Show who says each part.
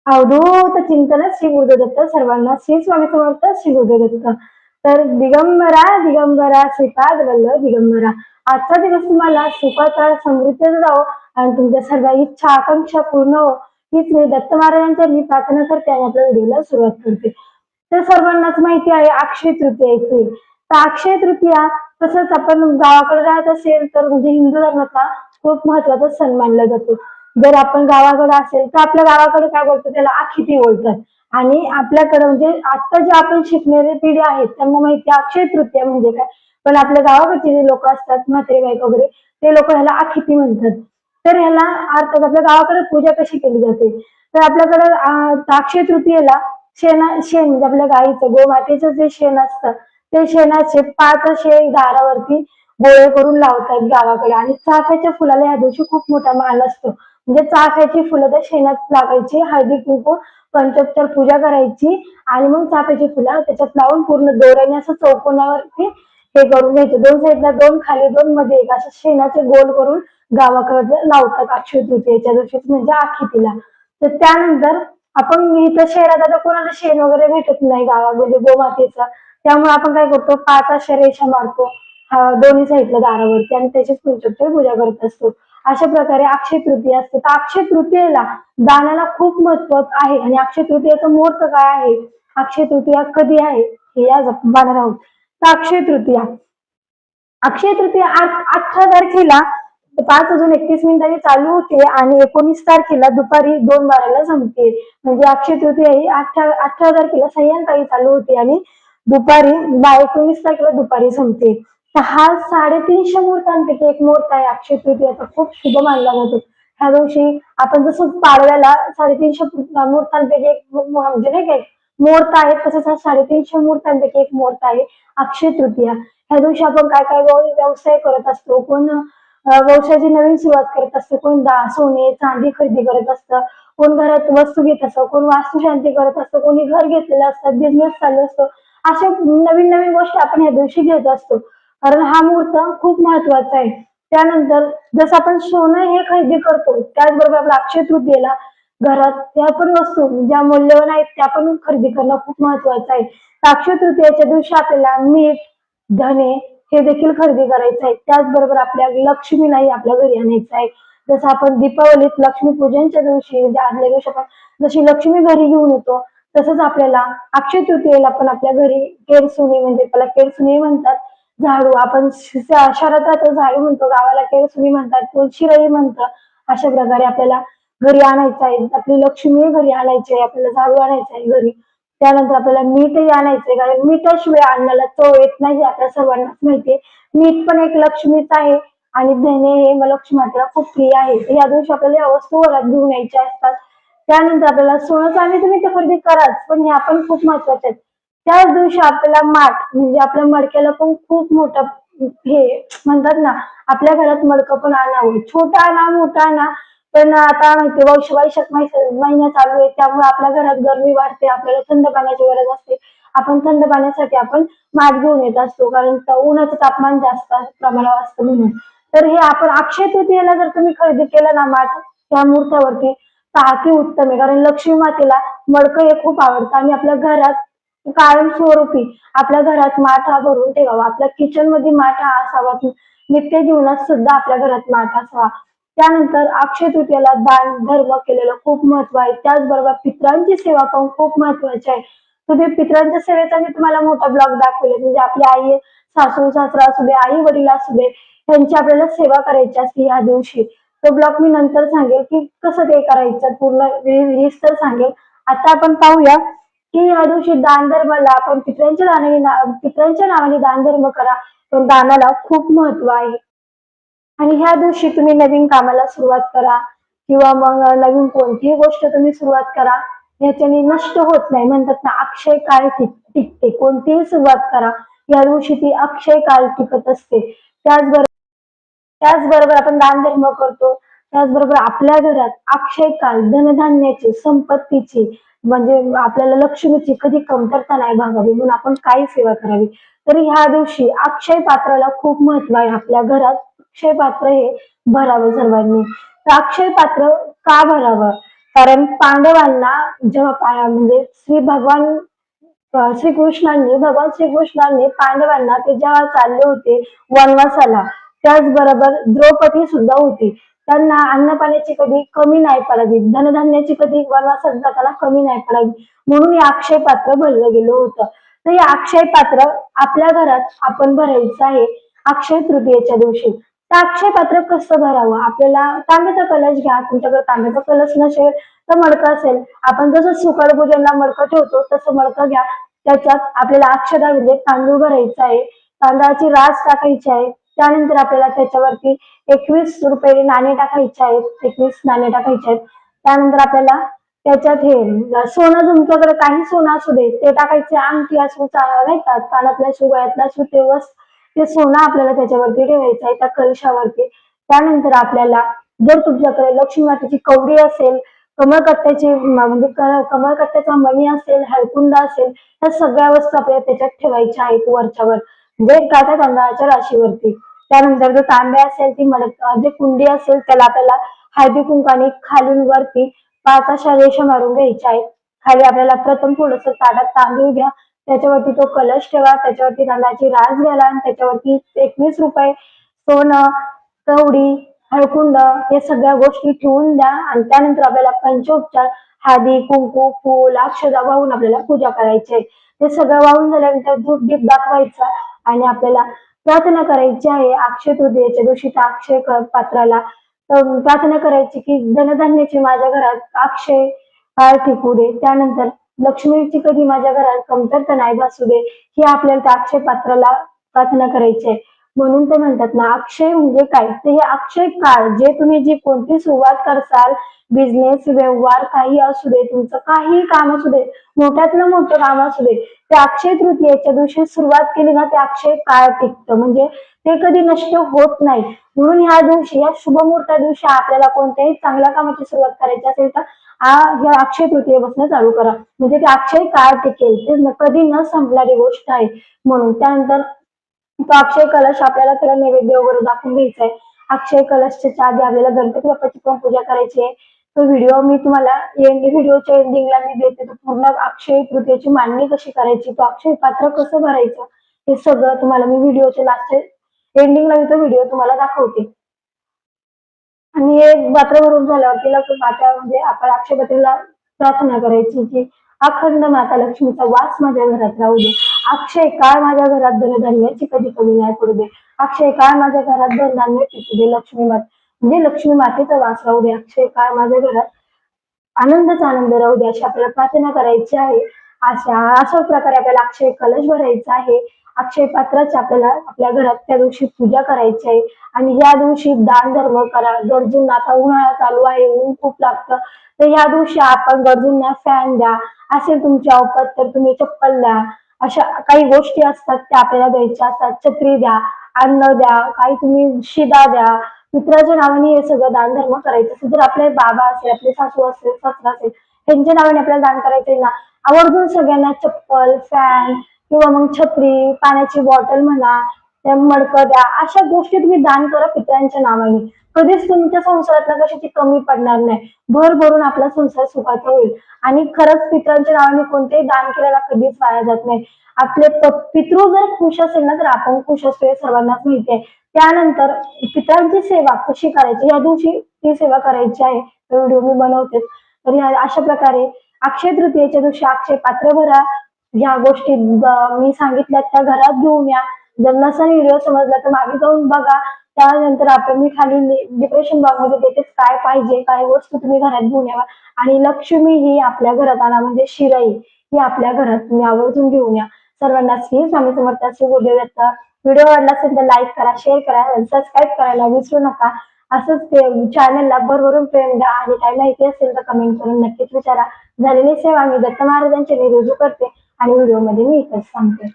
Speaker 1: अवधूत चिंतन श्री गुरुदत्त सर्वांना श्री स्वामी समर्थ श्री गुरुदत्त. तर दिगंबरा दिगंबरा श्रीपाद वल्लभ दिगंबरा, आजचा दिवस तुम्हाला सुखाचा समृद्धीचा जावो आणि तुमच्या सर्व इच्छा आकांक्षा पूर्ण हो, हीच मी दत्त महाराजांच्या मी प्रार्थना करते आणि आपल्या व्हिडिओला सुरुवात करते. तर सर्वांनाच माहिती आहे अक्षय तृतीया येते. तर अक्षय तृतीया तसंच आपण गावाकडे राहत असेल तर म्हणजे हिंदू धर्माचा खूप महत्वाचा सण मानला जातो. जर आपण गावाकडे असेल तर आपल्या गावाकडे काय बोलतो त्याला आखिती बोलतात. आणि आपल्याकडे म्हणजे आता जे आपण शिकणारी पिढी आहेत त्यांना माहिती आहे अक्षय तृतीया म्हणजे काय. पण आपल्या गावाकडचे जे लोक असतात म्हात्रे बाईक वगैरे ते लोक ह्याला आखिती म्हणतात. तर ह्याला अर्थात आपल्या गावाकडे पूजा कशी केली जाते तर आपल्याकडे अक्षय तृतीयेला शेण म्हणजे आपल्या गाईचं गोमातेचं जे शेण असतं ते शेणाचे 5 असे दारावरती गोळे करून लावतात गावाकडे. आणि चाफ्याच्या फुलाला या दिवशी खूप मोठा मान असतो. म्हणजे चाफ्याची फुलं त्या शेणात लावायची, हळदी कुंकू पंचोपचार पूजा करायची आणि मग चाफ्याची फुलं त्याच्यात लावून पूर्ण दोऱ्याने असं चौकोनावरती हे करून घ्यायचं. दोन साईडला 2 खाली 2 मध्ये 1 असं शेणाचे गोल करून गावाकडे लावतात अक्षय तृतीयेच्या दिवशी म्हणजे आखितीला. तर त्यानंतर आपण इथं शहरात आता कोणाला शेण वगैरे भेटत नाही गावात म्हणजे गोमातेचा, त्यामुळे आपण काय करतो 5 अशा रेषा मारतो दोन्ही साईडला दारावरती आणि त्याचीच पंचोपचार पूजा करत असतो. अशा प्रकारे अक्षय तृतीया असते. तर अक्षय तृतीयेला दानाला खूप महत्व आहे. आणि अक्षय तृतीयेचं मुहूर्त काय आहे, अक्षय तृतीया कधी आहे हे आज आपण पाहणार आहोत. तर अक्षय तृतीया 18 तारखेला 5:31 चालू होते आणि 19 तारखेला दुपारी 2:12 संपते. म्हणजे अक्षय तृतीया ही 18 तारखेला सायंकाळी चालू होते आणि दुपारी 19 तारखेला दुपारी संपते. तर हा 350 मुहूर्तांपैकी एक मुहूर्त आहे अक्षय तृतीयाचा, खूप शुभ मानला जातो. ह्या दिवशी आपण जसं पाडव्याला 350 मुहूर्तांपैकी एक म्हणजे नाही काय मुहूर्त आहे, तसंच हा 350 मुहूर्तांपैकी एक मुहूर्त आहे अक्षय तृतीया. ह्या दिवशी आपण काय काय व्यवसाय करत असतो, कोण व्यवसायाची नवीन सुरुवात करत असतं, कोण सोने चांदी खरेदी करत असतं, कोण घरात वस्तू घेत असतं, कोण वास्तुशांती करत असतं, कोणी घर घेतलेलं असतं, बिझनेस चालू असतो. अशा नवीन नवीन गोष्टी आपण ह्या दिवशी घेत असतो, कारण हा मुहूर्त खूप महत्वाचा आहे. त्यानंतर जसं आपण सोनं हे खरेदी करतो त्याचबरोबर आपल्या अक्षय तृतीयेला घरात त्या पण वस्तू ज्या मौल्यवान आहेत त्या पण खरेदी करणं खूप महत्वाचं आहे. अक्षय तृतीयेच्या दिवशी आपल्याला मीठ धने हे देखील खरेदी करायचं आहे. त्याचबरोबर आपल्या लक्ष्मीलाही आपल्या घरी आणायचं आहे. जसं आपण दीपावलीत लक्ष्मीपूजनच्या दिवशी म्हणजे आदल्या दिवशी आपण जशी लक्ष्मी घरी घेऊन येतो तसंच आपल्याला अक्षय तृतीयेला पण आपल्या घरी केरसुणी म्हणजे त्याला केरसुणी म्हणतात. झाडू आपण शहरात राहतो झाडू म्हणतो, गावाला केरसुणी म्हणतात, कोण शिराई म्हणतं. अशा प्रकारे आपल्याला घरी आणायचं आहे, आपली लक्ष्मी घरी आणायची आहे, आपल्याला झाडू आणायचं आहे घरी. त्यानंतर आपल्याला मीठही आणायचंय कारण मिठाशिवाय अन्नाला चव येत नाही आपल्या सर्वांनाच माहितीये. मीठ पण एक लक्ष्मीच आहे आणि धने हे लक्ष्मी मातेला खूप प्रिय आहे. तर या दिवशी आपल्याला या वस्तू घरात घेऊन यायच्या असतात. त्यानंतर आपल्याला सोनं चांदी तुम्ही ते खरेदी कराच, पण ह्या पण खूप महत्वाच्या आहेत. त्याच दिवशी आपल्याला माठ म्हणजे आपल्या मडक्याला पण खूप मोठा हे म्हणतात ना, आपल्या घरात मडकं पण आणावं, छोटा आणा मोठा आणा. पण आता माहिती वैशाख महिना चालू आहे त्यामुळे आपल्या घरात गरमी वाढते, आपल्याला थंड पाण्याची गरज असते. आपण थंड पाण्यासाठी आपण माठ घेऊन येत असतो कारण उन्हाचं तापमान जास्त प्रमाणात असतं म्हणून. तर हे आपण अक्षय तृतीयेला जर तुम्ही खरेदी केलं ना माठ त्या मुहूर्तावरती तर अति उत्तम आहे. कारण लक्ष्मी मातेला मडकं हे खूप आवडतं आणि आपल्या घरात कायमस्वरूपी आपल्या घरात माठ हा भरून ठेवावा. आपल्या किचन मध्ये माठ हा असावा, नित्य जीवनात सुद्धा आपल्या घरात माठ असावा. त्यानंतर अक्षय तृतीयेला दान धर्म केलेलं खूप महत्व आहे. त्याचबरोबर पितरांची सेवा पण खूप महत्वाची आहे. तुम्ही पितरांच्या सेवेचा मी तुम्हाला मोठा ब्लॉग दाखवले म्हणजे आपली आई सासू सासरा असू दे, आई वडील असू दे, त्यांची आपल्याला सेवा करायची असते या दिवशी. तो ब्लॉग मी नंतर सांगेल की कसं ते करायचं, पूर्ण विस्तर सांगेल. आता आपण पाहूया की या दिवशी दान धर्माला आपण पितरांच्या नावाने दान धर्म करा, पण दानाला खूप महत्व आहे. आणि ह्या दिवशी तुम्ही नवीन कामाला सुरुवात करा किंवा मग नवीन कोणतीही गोष्ट तुम्ही सुरुवात करा, ह्याच्याने नष्ट होत नाही. म्हणतात ना अक्षय काळ टिकते. कोणतीही सुरुवात करा या दिवशी ती अक्षय काळ टिकत असते. त्याचबरोबर आपण दान धर्म करतो, त्याचबरोबर आपल्या घरात अक्षय काळ धनधान्याची संपत्तीची म्हणजे आपल्याला लक्ष्मीची कधी कमतरता नाही भागावी म्हणून आपण काय सेवा करावी. तर ह्या दिवशी अक्षय पात्राला खूप महत्व आहे. आपल्या घरात अक्षय पात्र हे भरावं सर्वांनी. तर अक्षय पात्र का भरावं कारण पांडवांना जेव्हा म्हणजे भगवान श्रीकृष्णांनी पांडवांना ते जेव्हा चालले होते वनवासाला, त्याचबरोबर द्रौपदी सुद्धा होती. त्यांना अन्न पाण्याची कधी कमी नाही पडावी, धनधान्याची कधी वनवासात जाताना कमी नाही पडावी, म्हणून हे अक्षय पात्र भरलं गेलं होतं. तर हे अक्षय पात्र आपल्या घरात आपण भरायचं आहे अक्षय तृतीयेच्या दिवशी. तर अक्षय पात्र कसं भरावं? आपल्याला तांब्याचा कलश घ्या. तुमच्याकडे तांब्याचा कलश नसेल तर मडकं असेल, आपण जसं सुकड पूजनला मडकं ठेवतो तसं मडकं घ्या. त्याच्यात आपल्याला अक्षता म्हणजे तांदूळ भरायचा आहे, तांदळाची रास टाकायची आहे. त्यानंतर आपल्याला त्याच्यावरती 21 रुपये नाणे टाकायचे आहेत, 21 नाणे टाकायचे आहेत. त्यानंतर आपल्याला त्याच्यात हे सोनं, तुमच्याकडे काही सोनं असू दे ते टाकायचे, अंगठी असू नाही का, कानातल्या असू गळ्यातल्या असू, ते सोनं आपल्याला त्याच्यावरती ठेवायचं आहे त्या कलशावरती. त्यानंतर आपल्याला जर तुमच्याकडे लक्ष्मी मातेची कवडी असेल, कमळकट्ट्याची म्हणजे कमळकट्ट्याचा मणी असेल, हळकुंड असेल, ह्या सगळ्या वस्तू आपल्याला त्याच्यात ठेवायच्या आहेत वरच्यावर, म्हणजे काट्या तांदळाच्या राशीवरती. त्यानंतर जो तांब्या असेल ती जे कुंडी असेल त्याला आपल्याला हळदी कुंकाने खालून वरती 5 अशा रेषा मारून घ्यायच्या आहेत. खाली आपल्याला प्रथम थोडस ताटात तांदूळ घ्या, त्याच्यावरती तो कलश ठेवा, त्याच्यावरती तांदळाची रास घाला आणि त्याच्यावरती 21 रुपये सोनं, कवडी, हळकुंड हे सगळ्या गोष्टी ठेवून द्या. आणि त्यानंतर आपल्याला पंचोपचार हळदी कुंकू फूल अक्षदा वाहून आपल्याला पूजा करायची आहे. ते सगळं वाहून झाल्यानंतर धूप दीप दाखवायचा आणि आपल्याला प्रार्थना करायची आहे अक्षय तृतीयेच्या दिवशी त्या अक्षय पात्राला प्रार्थना करायची की धनधान्याची माझ्या घरात अक्षय काळ टिकू दे, त्यानंतर लक्ष्मीची कधी माझ्या घरात कमतरता नाही भासू दे, ही आपल्याला त्या अक्षय पात्राला प्रार्थना करायची आहे. म्हणून ते म्हणतात ना, अक्षय म्हणजे काय, तर हे अक्षय काळ जे तुम्ही जी कोणती सुरुवात करसाल, बिझनेस व्यवहार काही असू दे, तुमचं काही काम असू दे, मोठ्यातलं मोठं काम असू दे, ते अक्षय तृतीयेच्या दिवशी सुरुवात केली ना ते अक्षय काळ टिकतं, म्हणजे ते कधी नष्ट होत नाही. म्हणून ह्या दिवशी, या शुभमुहूर्ता दिवशी आपल्याला कोणत्याही चांगल्या कामाची सुरुवात करायची असेल तर ह्या अक्षय तृतीयेपासून चालू करा, म्हणजे ते अक्षय काळ टिकेल, ते कधी न संपणारी गोष्ट आहे. म्हणून त्यानंतर तो अक्षय कलश आपल्याला त्याला नैवेद्य वगैरे दाखवून घ्यायचा आहे. अक्षय कलशच्या आधी आपल्याला गणपती बाप्पाची पण पूजा करायची आहे. तो व्हिडिओ मी तुम्हाला व्हिडिओच्या एंडिंगला मी देते, तो पूर्ण अक्षय तृतीयेची मांडणी कशी करायची, तो अक्षय पात्र कसं भरायचं, हे सगळं तुम्हाला मी व्हिडिओच्या एंडिंगला मी तो व्हिडिओ तुम्हाला दाखवते. आणि हे पात्र भरून झाल्यावर म्हणजे आपण अक्षय पात्राला प्रार्थना करायची की अखंड माता लक्ष्मीचा वास माझ्या घरात राहू दे, अक्षय काळ माझ्या घरात धनधान्याची कधी कमी नाही पडू दे, अक्षय काळ माझ्या घरात धनधान्य टिकू दे, लक्ष्मी माता म्हणजे लक्ष्मी मातेचा वास राहू दे, अक्षय काळ माझ्या घरात आनंदच आनंद राहू दे, अशी आपल्याला प्रार्थना करायची आहे. अशा प्रकारे आपल्याला अक्षय कलश भरायचा आहे. अक्षय पात्राची आपल्याला आपल्या घरात त्या दिवशी पूजा करायची आहे. आणि या दिवशी दान धर्म करा. गरजूंना, आता उन्हाळा चालू आहे, ऊन खूप लागतं, तर या दिवशी आपण गरजूंना फॅन द्या, असेल तुमची अवकात तर तुम्ही चप्पल द्या, अशा काही गोष्टी असतात त्या आपल्याला द्यायच्या असतात. छत्री द्या, अन्न द्या, काही तुम्ही शिदा द्या, मित्राच्या नावाने हे सगळं दान धर्म करायचं असेल, जर आपले बाबा असेल, आपले सासू असेल, सासरा असेल, त्यांच्या नावाने आपल्याला दान करायचंय ना, आवर्जून सगळ्यांना चप्पल, फॅन किंवा मग छत्री, पाण्याची बॉटल म्हणा, त्या मडकं द्या, अशा गोष्टी तुम्ही दान करा पितरांच्या नावाने. कधीच तुमच्या संसारातला कशाची कमी पडणार नाही, भर भरून आपला संसार सुखाचा होईल. आणि खरंच पितरांच्या नावाने कोणतेही दान केलेला कधीच वाया जात नाही. आपले पितृ जर खुश असेल ना तर आपण खुश असतो, हे सर्वांनाच माहिती आहे. त्यानंतर पितरांची सेवा कशी करायची या दिवशी ती सेवा करायची आहे, व्हिडिओ मी बनवते. तर अशा प्रकारे अक्षय तृतीयेच्या दिवशी अक्षय पात्र भरा, ज्या गोष्टी मी सांगितल्या त्या घरात घेऊन या. जर नसेल व्हिडिओ समजला तर मागे जाऊन बघा. त्यानंतर आपण मी खाली डिप्रेशन बॉक्स मध्ये देतेच काय पाहिजे, काय वस्तू तुम्ही घरात घेऊन यावा. आणि लक्ष्मी ही आपल्या घरात आणा, म्हणजे शिराई ही आपल्या घरात तुम्ही आवर्जून घेऊन या. सर्वांना श्री स्वामी समर्थ श्री गुरुदेव दत्त. व्हिडिओ आवडला असेल तर लाईक करा, शेअर करा, सबस्क्राईब करायला विसरू नका. असंच चॅनलला भरभरून प्रेम द्या आणि काही माहिती असेल तर कमेंट करून नक्कीच विचारा. झालेली सेवा मी दत्त महाराजांची रुजू करते आणि व्हिडिओ मध्ये मी इथंच सांगते.